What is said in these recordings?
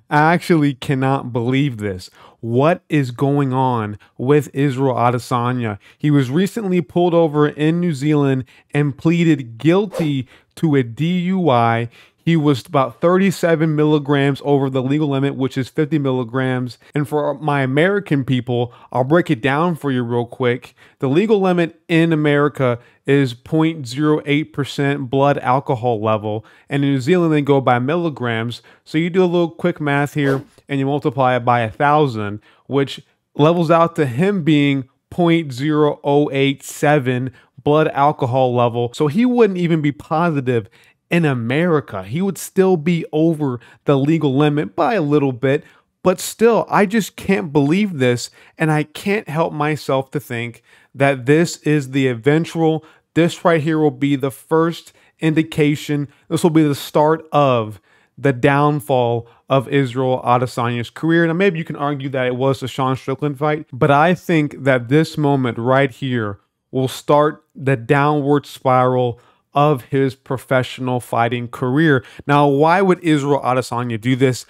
I actually cannot believe this. What is going on with Israel Adesanya? He was recently pulled over in New Zealand and pleaded guilty to a DUI. He was about 37 milligrams over the legal limit, which is 50 milligrams. And for my American people, I'll break it down for you real quick. The legal limit in America is 0.08% blood alcohol level. And in New Zealand, they go by milligrams. So you do a little quick math here and you multiply it by 1,000, which levels out to him being 0.0087 blood alcohol level. So he wouldn't even be positive in America. He would still be over the legal limit by a little bit, but still, I just can't believe this. And I can't help myself to think that this is the eventual, this right here will be the first indication. This will be the start of the downfall of Israel Adesanya's career. Now, maybe you can argue that it was the Sean Strickland fight, but I think that this moment right here will start the downward spiral of his professional fighting career. Now, why would Israel Adesanya do this?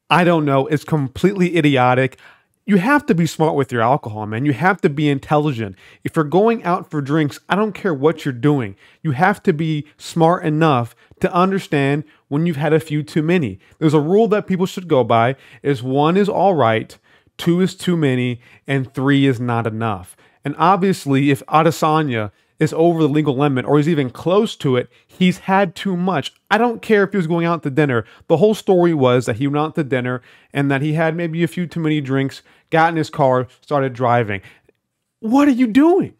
I don't know. It's completely idiotic. You have to be smart with your alcohol, man. You have to be intelligent. If you're going out for drinks, I don't care what you're doing. You have to be smart enough to understand when you've had a few too many. There's a rule that people should go by is 1 is all right, 2 is too many, and 3 is not enough. And obviously, if Adesanya is over the legal limit or he's even close to it, he's had too much. I don't care if he was going out to dinner. The whole story was that he went out to dinner and that he had maybe a few too many drinks, got in his car, started driving. What are you doing?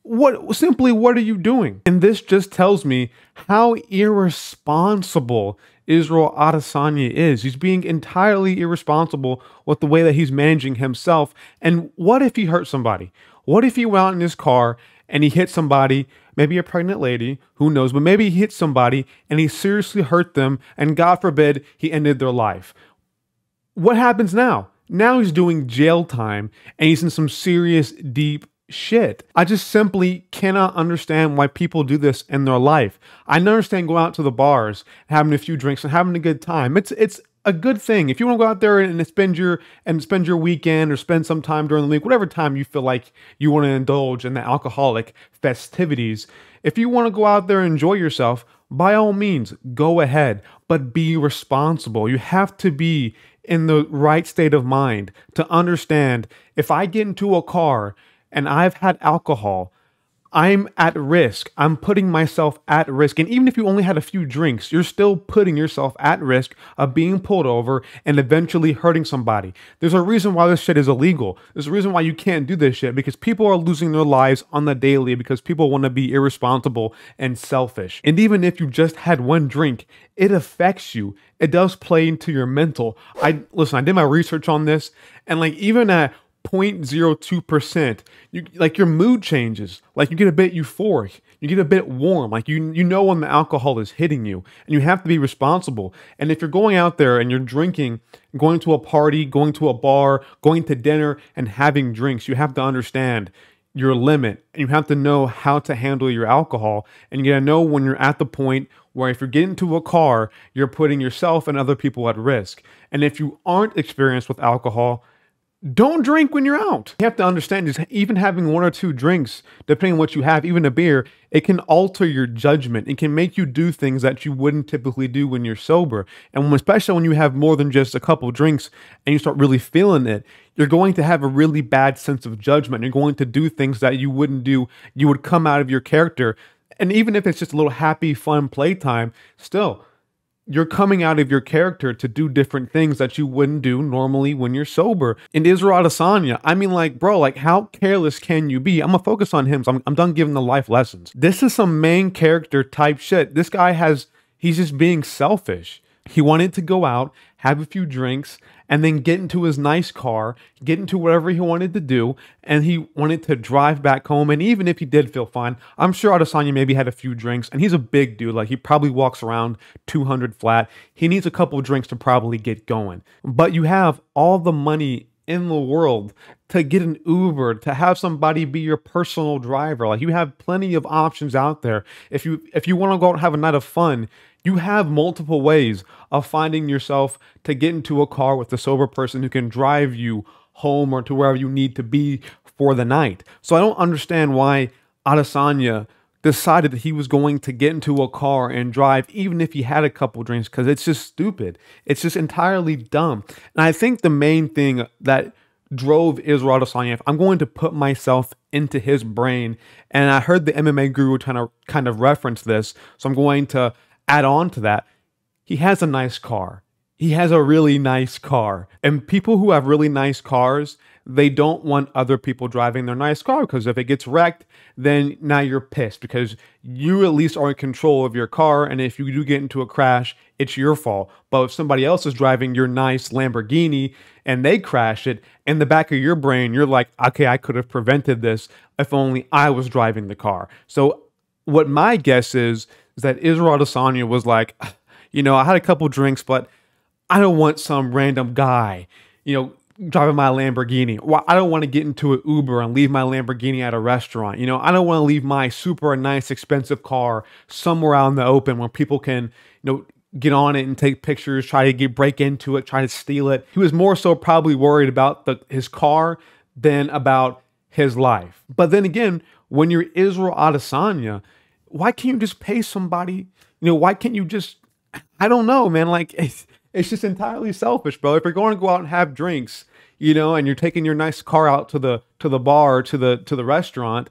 What are you doing? And this just tells me how irresponsible Israel Adesanya is. He's being entirely irresponsible with the way that he's managing himself. And what if he hurt somebody? What if he went out in his car and he hit somebody, maybe a pregnant lady, who knows, but maybe he hit somebody and he seriously hurt them and God forbid he ended their life? What happens now? Now he's doing jail time and he's in some serious deep shit. I just simply cannot understand why people do this in their life. I understand going out to the bars, having a few drinks and having a good time. It's a good thing. If you want to go out there and spend your weekend or spend some time during the week, whatever time you feel like you want to indulge in the alcoholic festivities, if you want to go out there and enjoy yourself, by all means, go ahead, but be responsible. You have to be in the right state of mind to understand if I get into a car and I've had alcohol, I'm at risk. I'm putting myself at risk. And even if you only had a few drinks, you're still putting yourself at risk of being pulled over and eventually hurting somebody. There's a reason why this shit is illegal. There's a reason why you can't do this shit, because people are losing their lives on the daily because people want to be irresponsible and selfish. And even if you just had one drink, it affects you. It does play into your mental. I did my research on this, and like even at 0.02%, your mood changes. Like you get a bit euphoric, you get a bit warm, like you know when the alcohol is hitting you, and you have to be responsible. And if you're going out there and you're drinking, going to a party, going to a bar, going to dinner and having drinks, you have to understand your limit and you have to know how to handle your alcohol. And you gotta know when you're at the point where if you're getting into a car, you're putting yourself and other people at risk. And if you aren't experienced with alcohol, don't drink when you're out. You have to understand, just even having 1 or 2 drinks, depending on what you have, even a beer, it can alter your judgment. It can make you do things that you wouldn't typically do when you're sober. And especially when you have more than just a couple drinks and you start really feeling it, you're going to have a really bad sense of judgment. You're going to do things that you wouldn't do. You would come out of your character. And even if it's just a little happy, fun playtime, still, you're coming out of your character to do different things that you wouldn't do normally when you're sober. And Israel Adesanya, I mean, like, bro, like, how careless can you be? I'm gonna focus on him, so I'm done giving the life lessons. This is some main character type shit. This guy he's just being selfish. He wanted to go out, have a few drinks, and then get into his nice car, get into whatever he wanted to do, and he wanted to drive back home. And even if he did feel fine, I'm sure Adesanya maybe had a few drinks, and he's a big dude. Like, he probably walks around 200 flat. He needs a couple of drinks to probably get going. But you have all the money in the world to get an Uber, to have somebody be your personal driver. Like, you have plenty of options out there. If you want to go out and have a night of fun, You have multiple ways of finding yourself to get into a car with a sober person who can drive you home or to wherever you need to be for the night. So I don't understand why Adesanya decided that he was going to get into a car and drive even if he had a couple drinks, because it's just stupid. It's just entirely dumb. And I think the main thing that drove Israel Adesanya, if I'm going to put myself into his brain, and I heard the MMA guru kind of reference this, so I'm going to add on to that. He has a nice car. He has a really nice car. And people who have really nice cars, they don't want other people driving their nice car, because if it gets wrecked, then now you're pissed because you at least are in control of your car. And if you do get into a crash, it's your fault. But if somebody else is driving your nice Lamborghini and they crash it, in the back of your brain, you're like, okay, I could have prevented this if only I was driving the car. So what my guess is that Israel Adesanya was like, I had a couple drinks, but I don't want some random guy, driving my Lamborghini. Well, I don't want to get into an Uber and leave my Lamborghini at a restaurant. I don't want to leave my super nice, expensive car somewhere out in the open where people can, get on it and take pictures, try to break into it, try to steal it. He was more so probably worried about his car than about his life. But then again, when you're Israel Adesanya, why can't you just pay somebody? Why can't you just, I don't know, man. Like, it's just entirely selfish, bro. If you're going to go out and have drinks, and you're taking your nice car out to the bar, to the restaurant,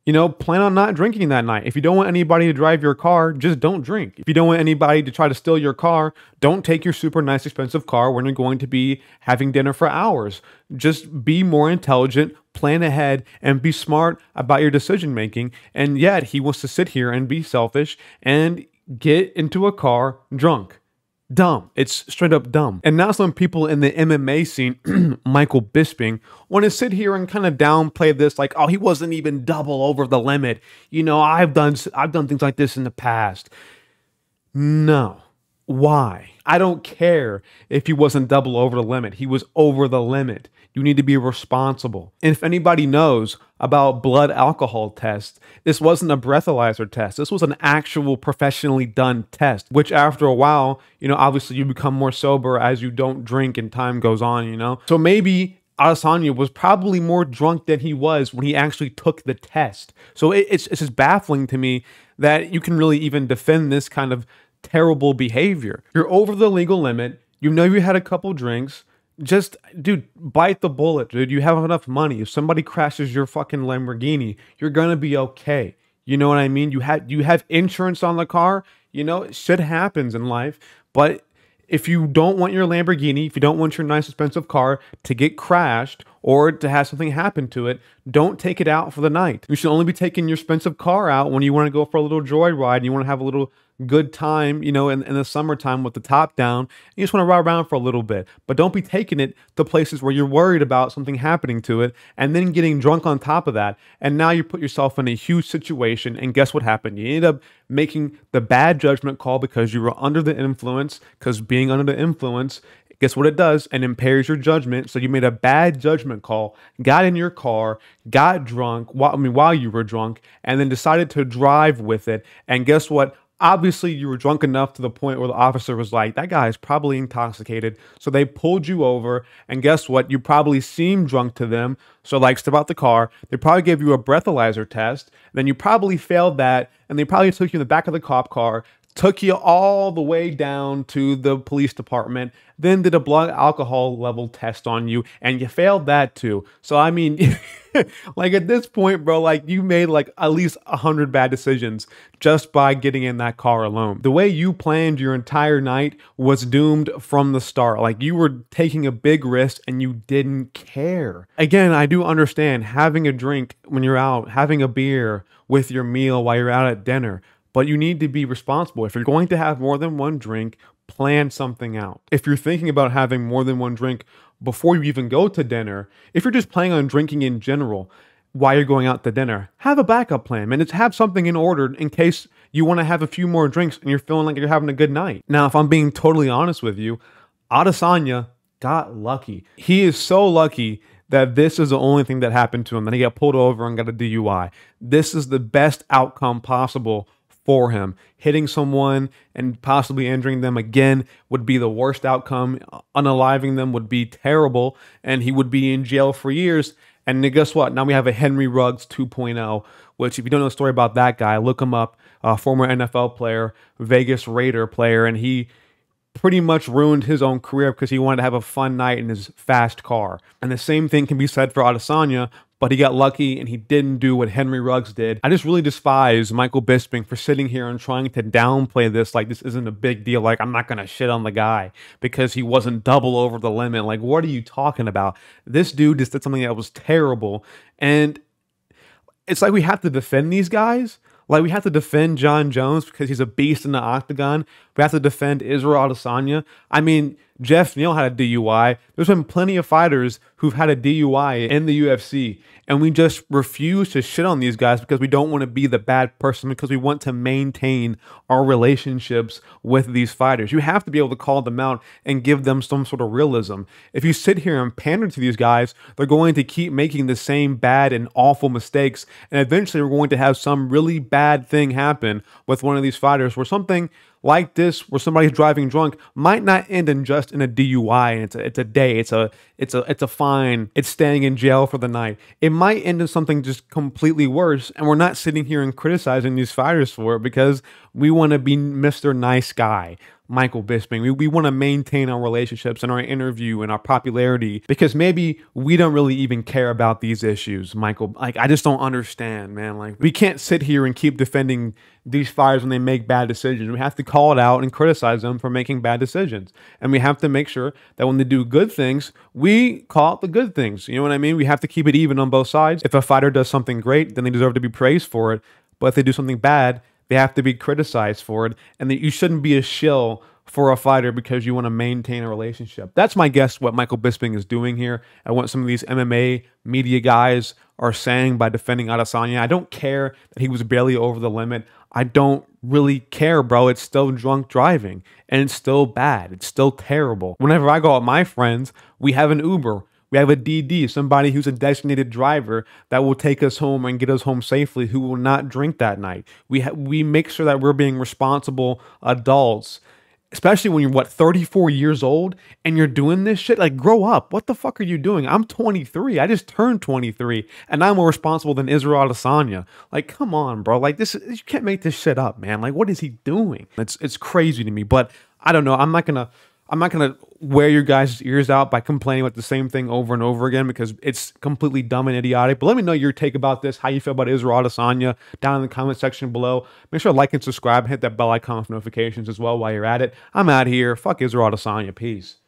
plan on not drinking that night. If you don't want anybody to drive your car, just don't drink. If you don't want anybody to try to steal your car, don't take your super nice, expensive car when you're going to be having dinner for hours. Just be more intelligent, plan ahead, and be smart about your decision making. And yet he wants to sit here and be selfish and get into a car drunk. Dumb. It's straight up dumb. And now some people in the MMA scene, Michael Bisping, want to sit here and kind of downplay this, like, oh, he wasn't even double over the limit. I've done things like this in the past. No. Why? I don't care if he wasn't double over the limit. He was over the limit. You need to be responsible. And if anybody knows about blood alcohol tests, this wasn't a breathalyzer test. This was an actual professionally done test, which after a while, obviously you become more sober as you don't drink and time goes on, So maybe Adesanya was probably more drunk than he was when he actually took the test. So it's just baffling to me that you can really even defend this kind of terrible behavior. You're over the legal limit. You had a couple drinks. Just, dude, bite the bullet, dude. You have enough money. If somebody crashes your fucking Lamborghini, you're gonna be okay. You know what I mean? You have insurance on the car. Shit happens in life. But if you don't want your Lamborghini, if you don't want your nice expensive car to get crashed or to have something happen to it, don't take it out for the night. You should only be taking your expensive car out when you want to go for a little joyride and you want to have a little good time, in the summertime with the top down. You just want to ride around for a little bit, but don't be taking it to places where you're worried about something happening to it and then getting drunk on top of that. And now you put yourself in a huge situation. And guess what happened? You ended up making the bad judgment call because you were under the influence, because being under the influence, guess what it does? It impairs your judgment. So you made a bad judgment call, got in your car, got drunk while you were drunk, and then decided to drive with it. And guess what? Obviously, you were drunk enough to the point where the officer was like, that guy is probably intoxicated. So they pulled you over. And guess what? You probably seemed drunk to them. So step out the car. They probably gave you a breathalyzer test. Then you probably failed that. And they probably took you in the back of the cop car, took you all the way down to the police department, then did a blood alcohol level test on you, and you failed that too. So, I mean, at this point, bro, you made at least 100 bad decisions just by getting in that car alone. The way you planned your entire night was doomed from the start. You were taking a big risk and you didn't care. Again, I do understand having a drink when you're out, having a beer with your meal while you're out at dinner. But you need to be responsible. If you're going to have more than one drink, plan something out. If you're thinking about having more than one drink before you even go to dinner, if you're just planning on drinking in general while you're going out to dinner, have a backup plan, man. Just have something in order in case you want to have a few more drinks and you're feeling like you're having a good night. Now, if I'm being totally honest with you, Adesanya got lucky. He is so lucky that this is the only thing that happened to him, that he got pulled over and got a DUI. This is the best outcome possible for him. Hitting someone and possibly injuring them again would be the worst outcome. Unaliving them would be terrible, and he would be in jail for years. And then guess what? Now we have a Henry Ruggs 2.0, which if you don't know the story about that guy, look him up. Former NFL player, Vegas Raider player, and he pretty much ruined his own career because he wanted to have a fun night in his fast car. And the same thing can be said for Adesanya, but he got lucky and he didn't do what Henry Ruggs did. I just really despise Michael Bisping for sitting here and trying to downplay this like this isn't a big deal. Like, I'm not going to shit on the guy because he wasn't double over the limit. Like, what are you talking about? This dude just did something that was terrible. And it's like we have to defend these guys. Like, we have to defend John Jones because he's a beast in the octagon. We have to defend Israel Adesanya. I mean, Jeff Neal had a DUI. There's been plenty of fighters who've had a DUI in the UFC, and we just refuse to shit on these guys because we don't want to be the bad person, because we want to maintain our relationships with these fighters. You have to be able to call them out and give them some sort of realism. If you sit here and pander to these guys, they're going to keep making the same bad and awful mistakes, and eventually we're going to have some really bad thing happen with one of these fighters where something like this, where somebody's driving drunk, might not end in just in a DUI and it's a day, it's a fine, it's staying in jail for the night. It might end in something just completely worse, and we're not sitting here and criticizing these fighters for it because we want to be Mr. Nice Guy, Michael Bisping. We want to maintain our relationships and our interview and our popularity because maybe we don't really even care about these issues, Michael. Like, I just don't understand, man. Like, we can't sit here and keep defending these fighters when they make bad decisions. We have to call it out and criticize them for making bad decisions. And we have to make sure that when they do good things, we call out the good things. You know what I mean? We have to keep it even on both sides. If a fighter does something great, then they deserve to be praised for it. But if they do something bad, they have to be criticized for it, and that you shouldn't be a shill for a fighter because you want to maintain a relationship. That's my guess what Michael Bisping is doing here, and what some of these MMA media guys are saying by defending Adesanya. I don't care that he was barely over the limit. I don't really care, bro. It's still drunk driving, and it's still bad. It's still terrible. Whenever I go out with my friends, we have an Uber. We have a DD, somebody who's a designated driver that will take us home and get us home safely, who will not drink that night. We make sure that we're being responsible adults, especially when you're, 34 years old and you're doing this shit. Like, grow up. What the fuck are you doing? I'm 23. I just turned 23, and I'm more responsible than Israel Adesanya. Like, come on, bro. Like, you can't make this shit up, man. Like, what is he doing? It's crazy to me, but I don't know. I'm not gonna wear your guys' ears out by complaining about the same thing over and over again because it's completely dumb and idiotic. But let me know your take about this, how you feel about Israel Adesanya down in the comment section below. Make sure to like and subscribe, hit that bell icon for notifications as well while you're at it. I'm out here. Fuck Israel Adesanya. Peace.